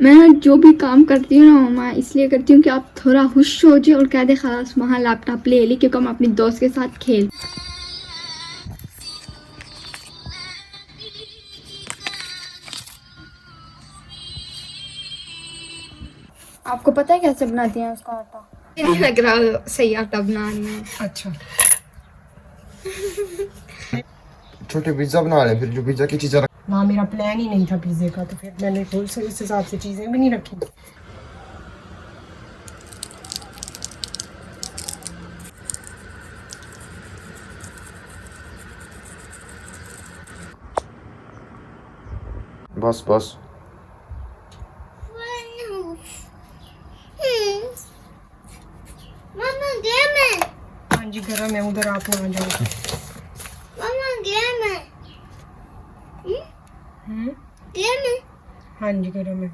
मैं जो भी काम करती हूँ ना मैं इसलिए करती हूँ कि आप थोड़ा खुश हो जाए और कह दे खलास वहाँ लैपटॉप ले ली, क्योंकि हम अपनी दोस्त के साथ खेल। आपको पता है कैसे बनाती हैं उसका आटा? नहीं लग रहा सही आटा बना रही है। अच्छा छोटे पिज्जा बना ले, फिर जो पिज्जा की चीजें वहाँ मेरा प्लान ही नहीं था पिज़्ज़े का, तो फिर मैंने उस हिसाब से चीज़ें भी नहीं रखी। बस बस। हाँ जी गर्म है, उधर आप ना जाओ। हाँ जी गर्म है।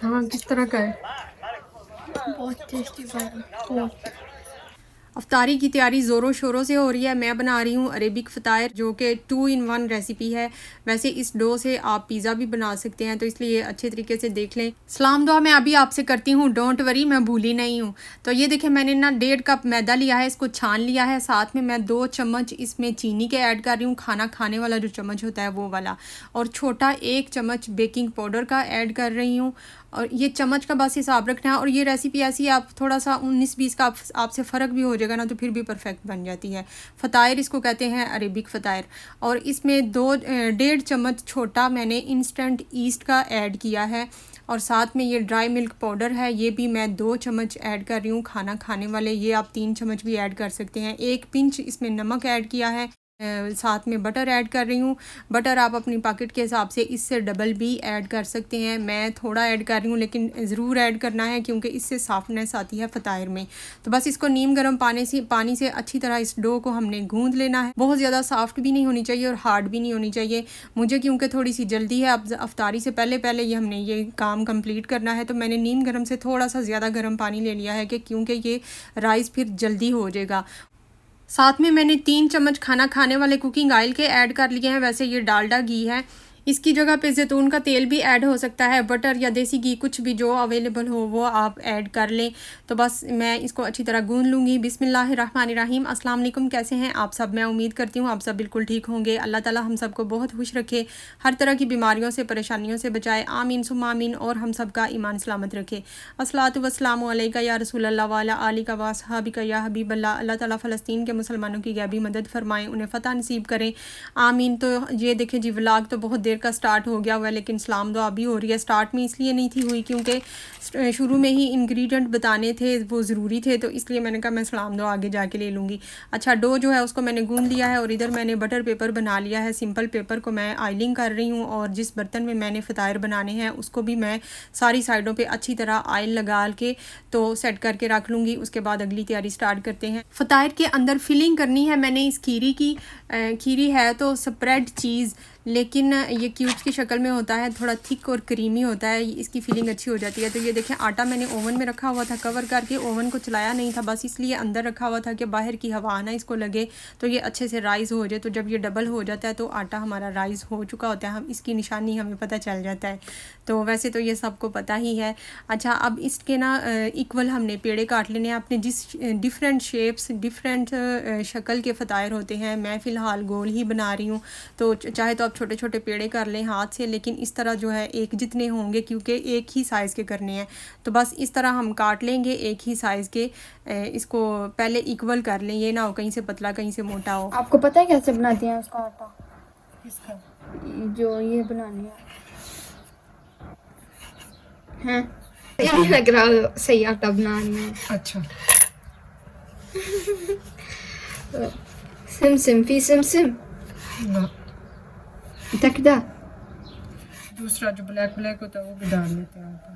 हाँ किस तरह का है? बहुत टेस्टी बना। अफ्तारी की तैयारी ज़ोरों शोरों से हो रही है। मैं बना रही हूँ अरेबिक फ़तायर, जो कि 2 in 1 रेसिपी है। वैसे इस डो से आप पिज़्ज़ा भी बना सकते हैं, तो इसलिए अच्छे तरीके से देख लें। सलाम दुआ मैं अभी आपसे करती हूँ, डोंट वरी मैं भूली नहीं हूँ। तो ये देखें मैंने ना 1.5 कप मैदा लिया है, इसको छान लिया है। साथ में मैं 2 चम्मच इसमें चीनी के ऐड कर रही हूँ, खाना खाने वाला जो चम्मच होता है वो वाला। और छोटा 1 चम्मच बेकिंग पाउडर का ऐड कर रही हूँ। और ये चम्मच का बस हिसाब रखना है। और ये रेसिपी ऐसी है, आप थोड़ा सा 19-20 का आपसे फ़र्क भी हो जाएगा ना, तो फिर भी परफेक्ट बन जाती है। फ़तायर इसको कहते हैं, अरेबिक फ़तायर। और इसमें 1.5 चम्मच छोटा मैंने इंस्टेंट ईस्ट का ऐड किया है। और साथ में ये ड्राई मिल्क पाउडर है, ये भी मैं 2 चम्मच ऐड कर रही हूँ, खाना खाने वाले। ये आप 3 चम्मच भी ऐड कर सकते हैं। 1 पिंच इसमें नमक ऐड किया है। साथ में बटर ऐड कर रही हूँ। बटर आप अपनी पॉकेट के हिसाब से इससे डबल भी ऐड कर सकते हैं। मैं थोड़ा ऐड कर रही हूँ, लेकिन ज़रूर ऐड करना है क्योंकि इससे सॉफ्टनेस आती है फ़तायर में। तो बस इसको नीम गर्म पानी से अच्छी तरह इस डो को हमने गूंद लेना है। बहुत ज़्यादा सॉफ्ट भी नहीं होनी चाहिए और हार्ड भी नहीं होनी चाहिए। मुझे क्योंकि थोड़ी सी जल्दी है, अब अफ्तारी से पहले ये हमने ये काम कंप्लीट करना है, तो मैंने नीम गर्म से थोड़ा सा ज़्यादा गर्म पानी ले लिया है कि क्योंकि ये राइस फिर जल्दी हो जाएगा। साथ में मैंने 3 चम्मच खाना खाने वाले कुकिंग ऑयल के ऐड कर लिए हैं। वैसे ये डालडा घी है, इसकी जगह पे ज़ैतून का तेल भी ऐड हो सकता है, बटर या देसी घी कुछ भी जो अवेलेबल हो वो आप ऐड कर लें। तो बस मैं इसको अच्छी तरह गूंद लूँगी। बिस्मिल्लाहिर्रहमानिर्रहीम। अस्सलाम वालेकुम, कैसे हैं आप सब? मैं उम्मीद करती हूँ आप सब बिल्कुल ठीक होंगे। अल्लाह ताला हम सबको बहुत खुश रखे, हर तरह की बीमारियों से परेशानियों से बचाए, आमीन सुम्मा आमीन। और हम सब का ईमान सलामत रखे। अस्सलातु वस्सलामु अलैका या रसूलल्लाह व अला आलिका व अस्हाबिका या हबीबल्लाह। अल्लाह ताला फ़लस्तीन के मुसलमानों की गैबी मदद फरमाएँ, उन्हें फ़तह नसीब करें, आमीन। तो ये देखें जी, व्लॉग तो बहुत देर का स्टार्ट हो गया हुआ है, लेकिन सलाम दुआ भी हो रही है। स्टार्ट में इसलिए नहीं थी हुई क्योंकि शुरू में ही इंग्रेडिएंट बताने थे, वो ज़रूरी थे, तो इसलिए मैंने कहा मैं सलाम दुआ आगे जाके ले लूँगी। अच्छा, डो जो है उसको मैंने गूंद लिया है और इधर मैंने बटर पेपर बना लिया है। सिंपल पेपर को मैं आयलिंग कर रही हूँ और जिस बर्तन में मैंने फ़तायर बनाने हैं उसको भी मैं सारी साइडों पर अच्छी तरह आयल लगा के तो सेट करके रख लूँगी। उसके बाद अगली तैयारी स्टार्ट करते हैं। फ़तायर के अंदर फिलिंग करनी है मैंने इस खीरी की। खीरी है तो स्प्रेड चीज़, लेकिन ये क्यूब्स की शक्ल में होता है, थोड़ा थिक और क्रीमी होता है, इसकी फीलिंग अच्छी हो जाती है। तो ये देखें आटा मैंने ओवन में रखा हुआ था, कवर करके ओवन को चलाया नहीं था, बस इसलिए अंदर रखा हुआ था कि बाहर की हवा ना इसको लगे, तो ये अच्छे से राइज़ हो जाए। तो जब ये डबल हो जाता है तो आटा हमारा राइज़ हो चुका होता है, हम इसकी निशानी हमें पता चल जाता है। तो वैसे तो ये सबको पता ही है। अच्छा, अब इसके ना इक्वल हमने पेड़े काट लेने हैं अपने, जिस डिफरेंट शेप्स डिफरेंट शक्ल के फ़तायर होते हैं। मैं फ़िलहाल गोल ही बना रही हूँ, तो चाहे तो आप छोटे छोटे पेड़े कर लें हाथ से, लेकिन इस तरह जो है एक जितने होंगे क्योंकि एक ही साइज़ के करने हैं, तो बस इस तरह हम काट लेंगे एक ही साइज़ के। इसको पहले इक्वल कर लें, ये ना हो कहीं से पतला कहीं से मोटा हो। आपको पता है कैसे बनाती हैं उसका आटा? किसका? जो ये बनानी है नहीं लग रहा सही आटा बना रही है। अच्छा सिम सिम फी सिम सिम ना, तकदा। दूसरा जो ब्लैक ब्लैक होता है वो भी डाल लेते हैं आटा।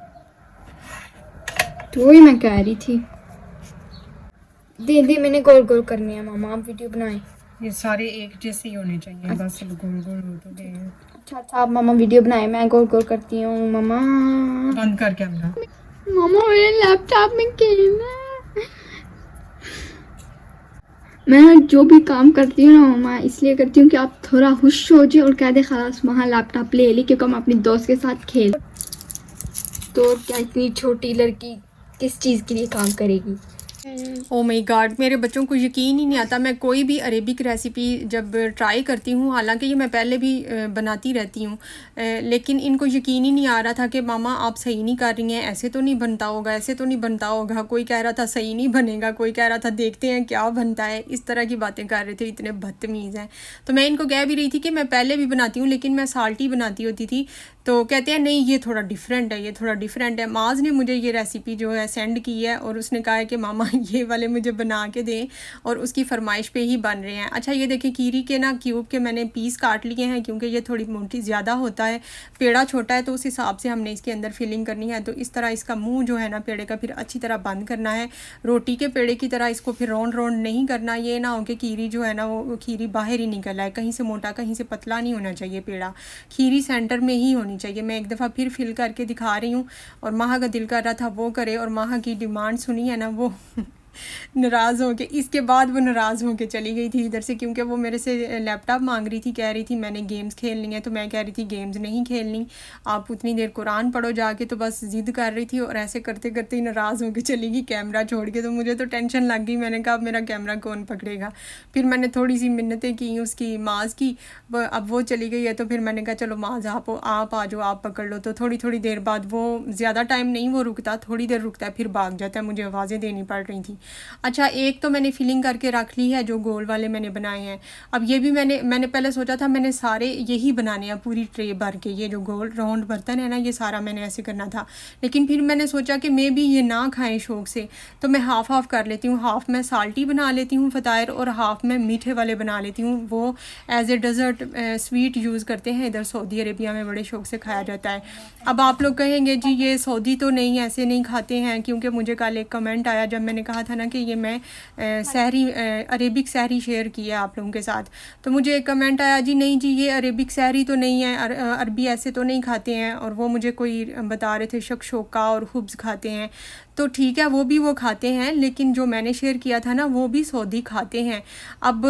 तो वही मैं कह रही थी। दे मैंने गोल गोल करनी है मामा, आप वीडियो बनाएं। ये सारे एक जैसे ही होने चाहिए, बस गोल गोल हो तो गए हैं। अच्छा आप मामा वीडियो बनाए, मैं गोल गोल करती हूँ मामा। बंद कर कैमरा। मामा मेरे लैपटॉप में गेम है। मैं जो भी काम करती हूँ ना मामा इसलिए करती हूँ कि आप थोड़ा खुश हो जाए और कह दे खलास वहाँ लैपटॉप ले ली, क्योंकि हम अपनी दोस्त के साथ खेल। तो क्या इतनी छोटी लड़की किस चीज़ के लिए काम करेगी। ओ माय गॉड, मेरे बच्चों को यकीन ही नहीं आता। मैं कोई भी अरेबिक रेसिपी जब ट्राई करती हूँ, हालांकि ये मैं पहले भी बनाती रहती हूँ, लेकिन इनको यकीन ही नहीं आ रहा था कि मामा आप सही नहीं कर रही हैं, ऐसे तो नहीं बनता होगा, ऐसे तो नहीं बनता होगा। कोई कह रहा था सही नहीं बनेगा, कोई कह रहा था देखते हैं क्या बनता है। इस तरह की बातें कर रहे थे, इतने बदतमीज़ हैं। तो मैं इनको कह भी रही थी कि मैं पहले भी बनाती हूँ लेकिन मैं साल्टी बनाती होती थी। तो कहते हैं नहीं ये थोड़ा डिफरेंट है, ये थोड़ा डिफरेंट है। माज ने मुझे ये रेसिपी जो है सेंड की है और उसने कहा है कि मामा ये वाले मुझे बना के दें, और उसकी फरमाइश पे ही बन रहे हैं। अच्छा ये देखें कीरी के ना क्यूब के मैंने पीस काट लिए हैं, क्योंकि ये थोड़ी मोटी ज़्यादा होता है, पेड़ा छोटा है, तो उस हिसाब से हमने इसके अंदर फिलिंग करनी है। तो इस तरह इसका मुँह जो है ना पेड़े का फिर अच्छी तरह बंद करना है। रोटी के पेड़े की तरह इसको फिर राउंड राउंड नहीं करना, ये ना हो कि कीरी जो है ना वो खीरी बाहर ही निकल आए, कहीं से मोटा कहीं से पतला नहीं होना चाहिए पेड़ा, खीरी सेंटर में ही होनी चाहिए। मैं एक दफ़ा फिर फिल करके दिखा रही हूँ, और माहा का दिल कर रहा था वो करे, और माहा की डिमांड सुनी है ना वो नाराज़ हो के, इसके बाद वो नाराज़ हो के चली गई थी इधर से, क्योंकि वो मेरे से लैपटॉप मांग रही थी, कह रही थी मैंने गेम्स खेलनी है। तो मैं कह रही थी गेम्स नहीं खेलनी, आप उतनी देर कुरान पढ़ो जाके। तो बस ज़िद कर रही थी, और ऐसे करते करते ही नाराज़ हो के चली गई कैमरा छोड़ के। तो मुझे तो टेंशन लग गई, मैंने कहा अब मेरा कैमरा कौन पकड़ेगा। फिर मैंने थोड़ी सी मिन्नतें की उसकी माज की, अब वो चली गई है। तो फिर मैंने कहा चलो माज आप आ जाओ, आप पकड़ लो। तो थोड़ी थोड़ी देर बाद, वो ज़्यादा टाइम नहीं वो रुकता, थोड़ी देर रुकता है फिर भाग जाता है, मुझे आवाज़ें देनी पड़ रही थी। अच्छा एक तो मैंने फिलिंग करके रख ली है, जो गोल वाले मैंने बनाए हैं। अब ये भी मैंने पहले सोचा था मैंने सारे यही बनाने हैं, पूरी ट्रे भर के, ये जो गोल राउंड बर्तन है ना ये सारा मैंने ऐसे करना था। लेकिन फिर मैंने सोचा कि मे भी ये ना खाएं शौक से, तो मैं हाफ़ हाफ़ कर लेती हूँ। हाफ़ मैं साल्टी बना लेती हूँ फ़तायर, और हाफ़ मैं मीठे वाले बना लेती हूँ। वो as a dessert sweet use करते हैं इधर सऊदी अरेबिया में, बड़े शौक से खाया जाता है। अब आप लोग कहेंगे जी ये सऊदी तो नहीं, ऐसे नहीं खाते हैं, क्योंकि मुझे कल एक कमेंट आया जब मैंने कहा था ना कि ये मैं सहरी अरेबिक सहरी शेयर किया आप लोगों के साथ। तो मुझे एक कमेंट आया जी नहीं जी ये अरेबिक सहरी तो नहीं है, अरबी ऐसे तो नहीं खाते हैं। और वो मुझे कोई बता रहे थे शक्शोका और खुब्ज़ खाते हैं। तो ठीक है वो भी वो खाते हैं, लेकिन जो मैंने शेयर किया था ना वो भी सऊदी खाते हैं। अब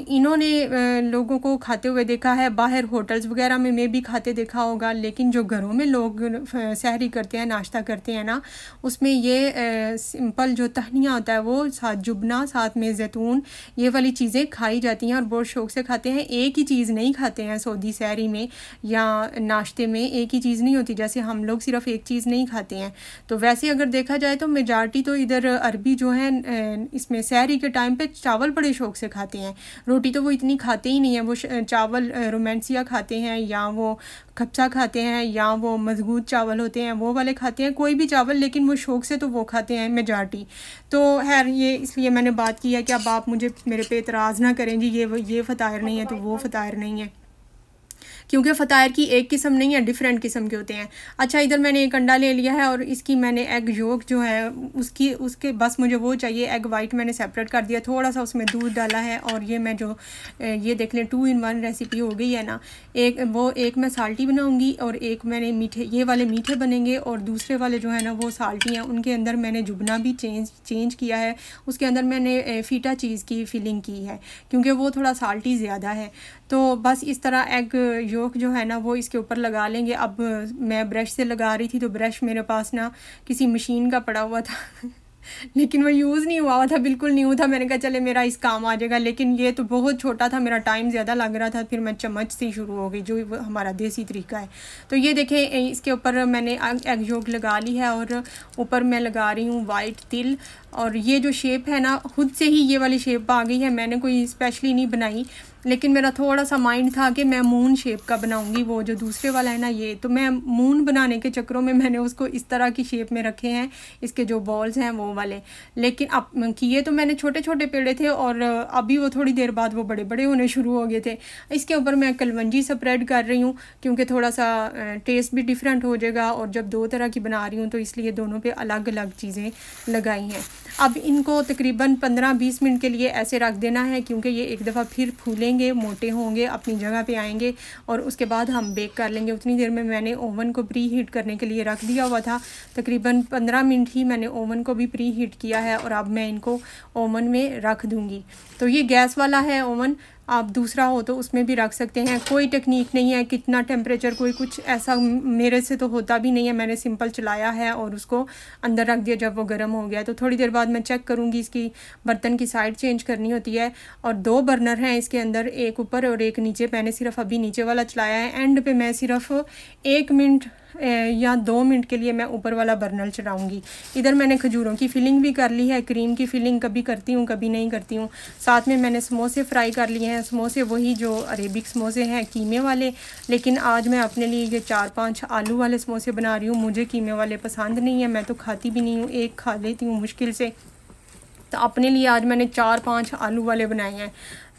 इन्होंने लोगों को खाते हुए देखा है, बाहर होटल्स वगैरह में भी खाते देखा होगा, लेकिन जो घरों में लोग सहरी करते हैं, नाश्ता करते हैं ना, उसमें ये सिंपल जो तहनिया होता है वो साथ जुबना, साथ में जैतून, ये वाली चीज़ें खाई जाती हैं और बहुत शौक़ से खाते हैं। एक ही चीज़ नहीं खाते हैं सऊदी सहरी में या नाश्ते में, एक ही चीज़ नहीं होती, जैसे हम लोग सिर्फ एक चीज़ नहीं खाते हैं। तो वैसे अगर देखा जाए तो मेजॉरिटी तो इधर अरबी जो है इसमें सहरी के टाइम पे चावल बड़े शौक़ से खाते हैं। रोटी तो वो इतनी खाते ही नहीं है, वो चावल रोमांसिया खाते हैं, या वो खप्सा खाते हैं, या वो मजबूत चावल होते हैं वो वाले खाते हैं, कोई भी चावल, लेकिन वो शौक़ से तो वो खाते हैं मेजॉरिटी। तो खैर ये इसलिए मैंने बात की है कि अब आप मुझे मेरे पे एतराज़ ना करें जी ये फ़तायर नहीं है तो वो फ़तायर नहीं है, क्योंकि फ़तायर की एक किस्म नहीं है, डिफरेंट किस्म के होते हैं। अच्छा इधर मैंने एक अंडा ले लिया है और इसकी मैंने एग योक जो है उसके बस मुझे वो चाहिए। एग वाइट मैंने सेपरेट कर दिया, थोड़ा सा उसमें दूध डाला है, और ये मैं जो ये देख लें 2 in 1 रेसिपी हो गई है ना। एक मैं साल्टी बनाऊंगी और एक मैंने मीठे, ये वाले मीठे बनेंगे, और दूसरे वाले जो है ना वो साल्टी हैं। उनके अंदर मैंने जुबना भी चेंज किया है, उसके अंदर मैंने फ़ीटा चीज़ की फिलिंग की है, क्योंकि वो थोड़ा साल्टी ज़्यादा है। तो बस इस तरह एग योक जो है ना वो इसके ऊपर लगा लेंगे। अब मैं ब्रश से लगा रही थी, तो ब्रश मेरे पास ना किसी मशीन का पड़ा हुआ था लेकिन वो यूज़ नहीं हुआ था, बिल्कुल न्यू था। मैंने कहा चले मेरा इस काम आ जाएगा, लेकिन ये तो बहुत छोटा था, मेरा टाइम ज़्यादा लग रहा था। फिर मैं चम्मच से शुरू हो गई, जो हमारा देसी तरीका है। तो ये देखें इसके ऊपर मैंने एग योक लगा ली है, और ऊपर मैं लगा रही हूँ वाइट तिल। और ये जो शेप है ना खुद से ही ये वाली शेप आ गई है, मैंने कोई स्पेशली नहीं बनाई। लेकिन मेरा थोड़ा सा माइंड था कि मैं मून शेप का बनाऊंगी, वो जो दूसरे वाला है ना ये, तो मैं मून बनाने के चक्करों में मैंने उसको इस तरह की शेप में रखे हैं, इसके जो बॉल्स हैं वो वाले। लेकिन अब किए तो मैंने छोटे छोटे पेड़े थे और अभी वो थोड़ी देर बाद वो बड़े बड़े होने शुरू हो गए थे। इसके ऊपर मैं कलवंजी स्प्रेड कर रही हूँ क्योंकि थोड़ा सा टेस्ट भी डिफरेंट हो जाएगा, और जब दो तरह की बना रही हूँ तो इसलिए दोनों पे अलग अलग चीज़ें लगाई हैं। अब इनको तकरीबन 15-20 मिनट के लिए ऐसे रख देना है क्योंकि ये एक दफ़ा फिर फूलेंगे, मोटे होंगे, अपनी जगह पे आएंगे और उसके बाद हम बेक कर लेंगे। उतनी देर में मैंने ओवन को प्री हीट करने के लिए रख दिया हुआ था, तकरीबन 15 मिनट ही मैंने ओवन को भी प्री हीट किया है और अब मैं इनको ओवन में रख दूँगी। तो ये गैस वाला है ओवन, आप दूसरा हो तो उसमें भी रख सकते हैं, कोई टेक्निक नहीं है कितना टेम्परेचर, कोई कुछ ऐसा मेरे से तो होता भी नहीं है। मैंने सिंपल चलाया है और उसको अंदर रख दिया। जब वो गर्म हो गया तो थोड़ी देर बाद मैं चेक करूँगी, इसकी बर्तन की साइड चेंज करनी होती है। और 2 बर्नर हैं इसके अंदर, एक ऊपर और एक नीचे। मैंने सिर्फ अभी नीचे वाला चलाया है, एंड पे मैं सिर्फ 1 मिनट या 2 मिनट के लिए मैं ऊपर वाला बर्नर चलाऊँगी। इधर मैंने खजूरों की फिलिंग भी कर ली है, क्रीम की फिलिंग कभी करती हूँ कभी नहीं करती हूँ। साथ में मैंने समोसे फ्राई कर लिए हैं, समोसे वही जो अरेबिक समोसे हैं कीमे वाले, लेकिन आज मैं अपने लिए ये 4-5 आलू वाले समोसे बना रही हूँ। मुझे कीमे वाले पसंद नहीं है, मैं तो खाती भी नहीं हूँ, एक खा लेती हूँ मुश्किल से। तो अपने लिए आज मैंने 4-5 आलू वाले बनाए हैं।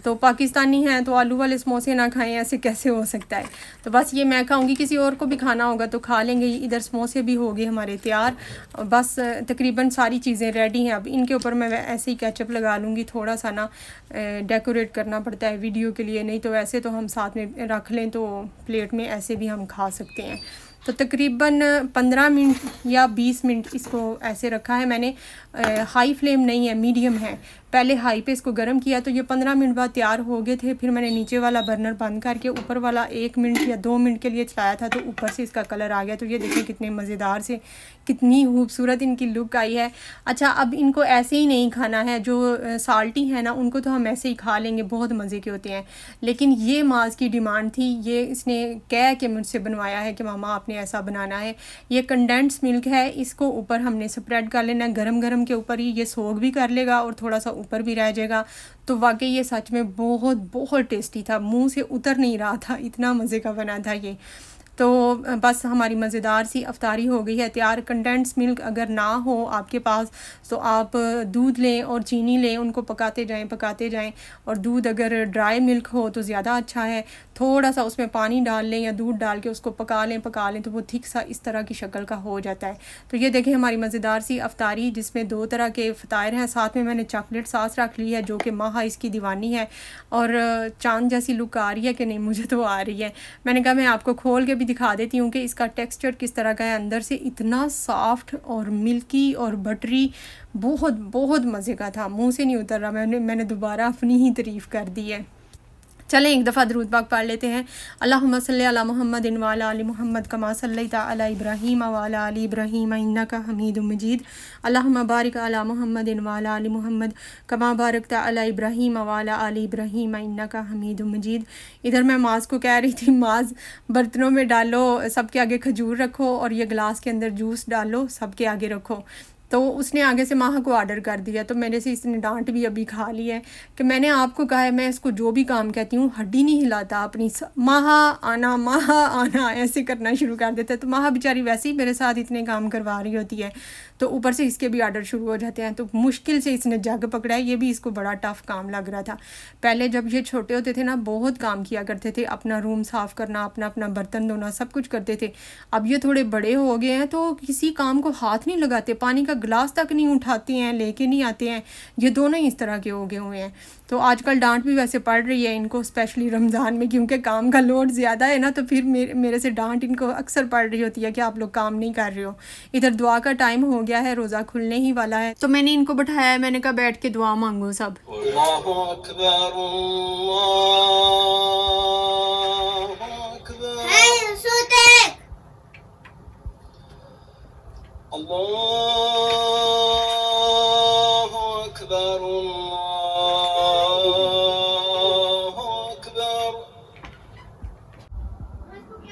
तो पाकिस्तानी हैं तो आलू वाले समोसे ना खाएं, ऐसे कैसे हो सकता है। तो बस ये मैं खाऊंगी, किसी और को भी खाना होगा तो खा लेंगे। इधर समोसे भी हो गए हमारे तैयार, बस तकरीबन सारी चीज़ें रेडी हैं। अब इनके ऊपर मैं ऐसे ही केचप लगा लूँगी, थोड़ा सा ना डेकोरेट करना पड़ता है वीडियो के लिए, नहीं तो वैसे तो हम साथ में रख लें तो प्लेट में ऐसे भी हम खा सकते हैं। तो तकरीबन 15 मिनट या 20 मिनट इसको ऐसे रखा है मैंने। हाई फ्लेम नहीं है, मीडियम है। पहले हाई पे इसको गर्म किया तो ये 15 मिनट बाद तैयार हो गए थे। फिर मैंने नीचे वाला बर्नर बंद करके ऊपर वाला 1 मिनट या 2 मिनट के लिए चलाया था, तो ऊपर से इसका कलर आ गया। तो ये देखिए कितने मज़ेदार से, कितनी खूबसूरत इनकी लुक आई है। अच्छा, अब इनको ऐसे ही नहीं खाना है, जो साल्टी है ना उनको तो हम ऐसे ही खा लेंगे, बहुत मज़े के होते हैं। लेकिन ये माज की डिमांड थी, ये इसने कह के मुझसे बनवाया है कि मामा आपने ऐसा बनाना है। ये कंडेंस मिल्क है, इसको ऊपर हमने स्प्रेड कर लेना है गरम गरम के ऊपर ही। ये सोख भी कर लेगा और थोड़ा सा ऊपर भी रह जाएगा। तो वाकई ये सच में बहुत बहुत टेस्टी था, मुंह से उतर नहीं रहा था, इतना मज़े का बना था ये। तो बस हमारी मज़ेदार सी अफ्तारी हो गई है तैयार। कंडेंस मिल्क अगर ना हो आपके पास तो आप दूध लें और चीनी लें, उनको पकाते जाएं। और दूध अगर ड्राई मिल्क हो तो ज़्यादा अच्छा है। थोड़ा सा उसमें पानी डाल लें या दूध डाल के उसको पका लें तो वो थिक सा इस तरह की शक्ल का हो जाता है। तो ये देखें हमारी मज़ेदार सी अफ्तारी, जिसमें 2 तरह के फ़तायर हैं। साथ में मैंने चॉकलेट सॉस रख ली है जो कि माहा इसकी दीवानी है, और चांद जैसी लुक आ रही है कि नहीं, मुझे तो आ रही है। मैंने कहा मैं आपको खोल के भी दिखा देती हूँ कि इसका टेक्सचर किस तरह का है। अंदर से इतना सॉफ्ट और मिल्की और बटरी, बहुत बहुत मज़े का था, मुंह से नहीं उतर रहा। मैंने दोबारा अपनी ही तारीफ़ कर दी है। चलें एक दफ़ा दरूद पाक पढ़ लेते हैं। अल्लाहुम्मा सल्ली अला मुहम्मदिन व अला आलि मुहम्मद कमा सल्लैता अला इब्राहीम व अला आलि इब्राहीम इन्नका हमीदुम मजीद। अल्लाहुम्मा बारिक अला मुहम्मदिन व अला आलि मुहम्मद कमा बारकता अला इब्राहीम व अला आलि इब्राहीम इन्नका हमीदुम मजीद। इधर मैं माज को कह रही थी, माज बर्तनों में डालो, सबके आगे खजूर रखो और ये गिलास के अंदर जूस डालो, सबके आगे रखो। तो उसने आगे से माहा को ऑर्डर कर दिया, तो मेरे से इसने डांट भी अभी खा ली है कि मैंने आपको कहा है, मैं इसको जो भी काम कहती हूँ हड्डी नहीं हिलाता अपनी, माहा आना ऐसे करना शुरू कर देता है। तो माहा बेचारी वैसे ही मेरे साथ इतने काम करवा रही होती है, तो ऊपर से इसके भी ऑर्डर शुरू हो जाते हैं। तो मुश्किल से इसने जग पकड़ा है, ये भी इसको बड़ा टफ़ काम लग रहा था। पहले जब ये छोटे होते थे ना, बहुत काम किया करते थे, अपना रूम साफ़ करना, अपना बर्तन धोना, सब कुछ करते थे। अब ये थोड़े बड़े हो गए हैं तो किसी काम को हाथ नहीं लगाते, पानी का गिलास तक नहीं उठाते हैं, लेके नहीं आते हैं। ये दोनों ही इस तरह के हो गए हुए हैं। तो आजकल डांट भी वैसे पड़ रही है इनको, स्पेशली रमज़ान में, क्योंकि काम का लोड ज़्यादा है ना, तो फिर मेरे से डांट इनको अक्सर पड़ रही होती है कि आप लोग काम नहीं कर रहे हो। इधर दुआ का टाइम हो गया है, रोज़ा खुलने ही वाला है, तो मैंने इनको बिठाया है। मैंने कहा बैठ के दुआ मांगो सब। अल्लाहु अकबर,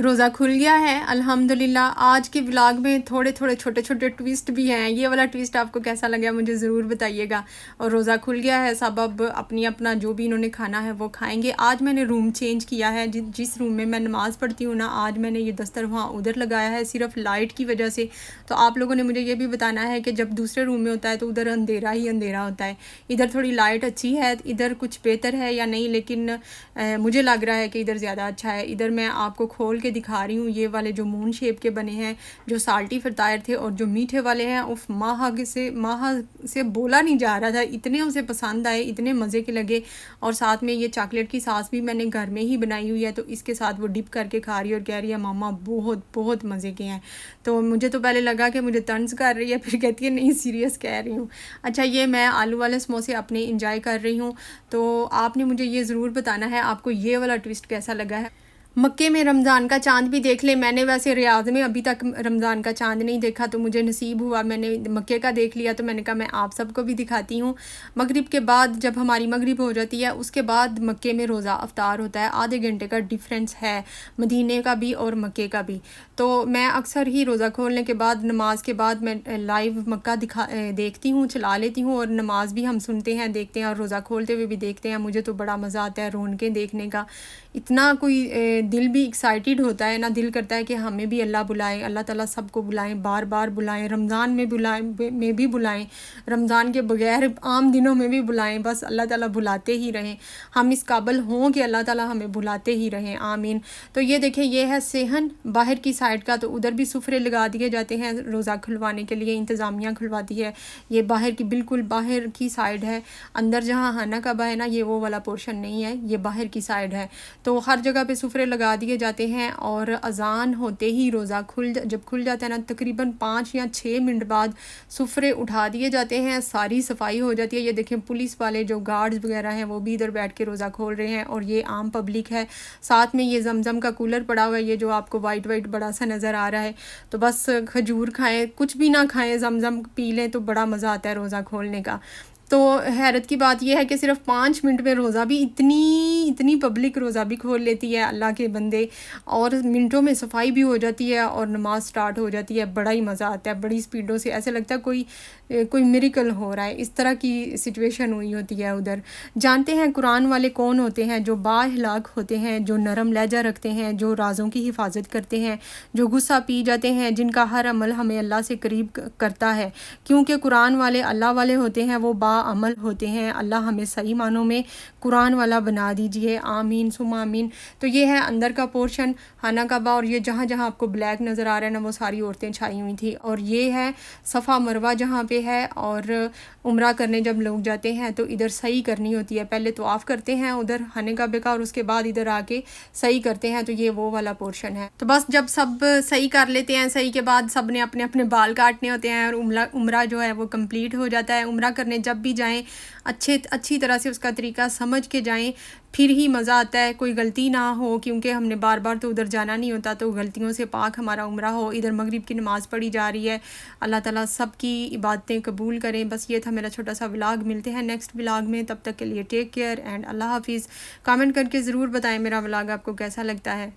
रोज़ा खुल गया है अल्हम्दुलिल्लाह। आज के व्लॉग में थोड़े थोड़े छोटे छोटे ट्विस्ट भी हैं। ये वाला ट्विस्ट आपको कैसा लगा मुझे ज़रूर बताइएगा। और रोज़ा खुल गया है, सब अब अपनी अपना जो भी इन्होंने खाना है वो खाएंगे। आज मैंने रूम चेंज किया है, जिस रूम में मैं नमाज़ पढ़ती हूँ ना, आज मैंने ये दस्तर वहाँ उधर लगाया है सिर्फ लाइट की वजह से। तो आप लोगों ने मुझे ये भी बताना है कि जब दूसरे रूम में होता है तो उधर अंधेरा ही अंधेरा होता है, इधर थोड़ी लाइट अच्छी है, इधर कुछ बेहतर है या नहीं। लेकिन मुझे लग रहा है कि इधर ज़्यादा अच्छा है। इधर मैं आपको खोल के दिखा रही हूँ, ये वाले जो मून शेप के बने हैं, जो साल्टी फतायर थे, और जो मीठे वाले हैं, उफ माह से बोला नहीं जा रहा था, इतने उसे पसंद आए, इतने मज़े के लगे। और साथ में ये चॉकलेट की सास भी मैंने घर में ही बनाई हुई है, तो इसके साथ वो डिप करके खा रही है और कह रही है मामा बहुत बहुत मज़े के हैं। तो मुझे तो पहले लगा कि मुझे तंज कर रही है, फिर कहती है नहीं सीरियस कह रही हूँ। अच्छा, ये मैं आलू वाले समोसे अपने इंजॉय कर रही हूँ। तो आपने मुझे ये ज़रूर बताना है आपको ये वाला ट्विस्ट कैसा लगा है। मक्के में रमज़ान का चांद भी देख ले। मैंने वैसे रियाद में अभी तक रमज़ान का चांद नहीं देखा, तो मुझे नसीब हुआ, मैंने मक्के का देख लिया। तो मैंने कहा मैं आप सबको भी दिखाती हूँ। मगरिब के बाद जब हमारी मगरिब हो जाती है, उसके बाद मक्के में रोज़ा अफ्तार होता है। आधे घंटे का डिफरेंस है मदीने का भी और मक्के का भी। तो मैं अक्सर ही रोज़ा खोलने के बाद, नमाज के बाद मैं लाइव मक्का देखती हूँ, चला लेती हूँ, और नमाज भी हम सुनते हैं, देखते हैं, और रोज़ा खोलते हुए भी देखते हैं। मुझे तो बड़ा मज़ा आता है रौनकें देखने का। इतना कोई दिल भी एक्साइटेड होता है ना, दिल करता है कि हमें भी अल्लाह बुलाए, अल्लाह ताला सबको बुलाएं, बार बार बुलाएं, रमज़ान में भी बुलाएं, रमज़ान के बगैर आम दिनों में भी बुलाएं, बस अल्लाह ताला बुलाते ही रहें। हम इस काबिल हों कि अल्लाह ताला हमें बुलाते ही रहें, आमीन। तो ये देखें, ये है सेहन बाहर की साइड का, तो उधर भी सुफरे लगा दिए जाते हैं रोज़ा खुलवाने के लिए, इंतज़ामिया खुलवाती है। ये बाहर की, बिल्कुल बाहर की साइड है। अंदर जहाँ खाना कबा है ना, ये वो वाला पोर्शन नहीं है, ये बाहर की साइड है। तो हर जगह पे सुफरे लगा दिए जाते हैं, और अज़ान होते ही रोज़ा जब खुल जाता है ना, तकरीबन 5 या 6 मिनट बाद सुफरे उठा दिए जाते हैं, सारी सफाई हो जाती है। ये देखें, पुलिस वाले जो गार्ड्स वगैरह हैं वो भी इधर बैठ के रोज़ा खोल रहे हैं, और ये आम पब्लिक है। साथ में ये जमजम का कूलर पड़ा हुआ है, ये जो आपको वाइट वाइट बड़ा सा नज़र आ रहा है। तो बस खजूर खाएं, कुछ भी ना खाएं, जमजम पी लें, तो बड़ा मज़ा आता है रोज़ा खोलने का। तो हैरत की बात यह है कि सिर्फ 5 मिनट में रोज़ा भी, इतनी पब्लिक रोज़ा भी खोल लेती है अल्लाह के बंदे, और मिनटों में सफाई भी हो जाती है और नमाज स्टार्ट हो जाती है। बड़ा ही मज़ा आता है, बड़ी स्पीडों से, ऐसे लगता है कोई मिरेकल हो रहा है, इस तरह की सिचुएशन हुई होती है उधर। जानते हैं कुरान वाले कौन होते हैं? जो बाअखलाक होते हैं, जो नरम लहजा रखते हैं, जो राज़ों की हिफाजत करते हैं, जो गुस्सा पी जाते हैं, जिनका हर अमल हमें अल्लाह से करीब करता है। क्योंकि कुरान वाले अल्लाह वाले होते हैं, वो अमल होते हैं। अल्लाह हमें सही मानों में कुरान वाला बना दीजिए, आमीन सुम्मा आमीन। तो ये है अंदर का पोर्शन खाना काबा, और ये जहाँ जहाँ आपको ब्लैक नज़र आ रहा है ना, वो सारी औरतें छाई हुई थी। और ये है सफ़ा मरवा जहाँ पे है, और उम्रा करने जब लोग जाते हैं तो इधर सही करनी होती है, पहले तो ऑफ करते हैं उधर खाने काबे का, और उसके बाद इधर आके सही करते हैं। तो ये वो वाला पोर्शन है। तो बस जब सब सही कर लेते हैं, सही के बाद सब ने अपने अपने बाल काटने होते हैं, और उम्रा जो है वो कंप्लीट हो जाता है। उम्रा करने जब भी जाएं, अच्छी तरह से उसका तरीका समझ के जाएं, फिर ही मज़ा आता है। कोई गलती ना हो, क्योंकि हमने बार बार तो उधर जाना नहीं होता, तो गलतियों से पाक हमारा उम्रा हो। इधर मगरिब की नमाज़ पढ़ी जा रही है, अल्लाह ताला सब की इबादतें कबूल करें। बस ये था मेरा छोटा सा व्लॉग। मिलते हैं नेक्स्ट व्लॉग में, तब तक के लिए टेक केयर एंड अल्लाह हाफिज़। कमेंट करके ज़रूर बताएं मेरा व्लॉग आपको कैसा लगता है।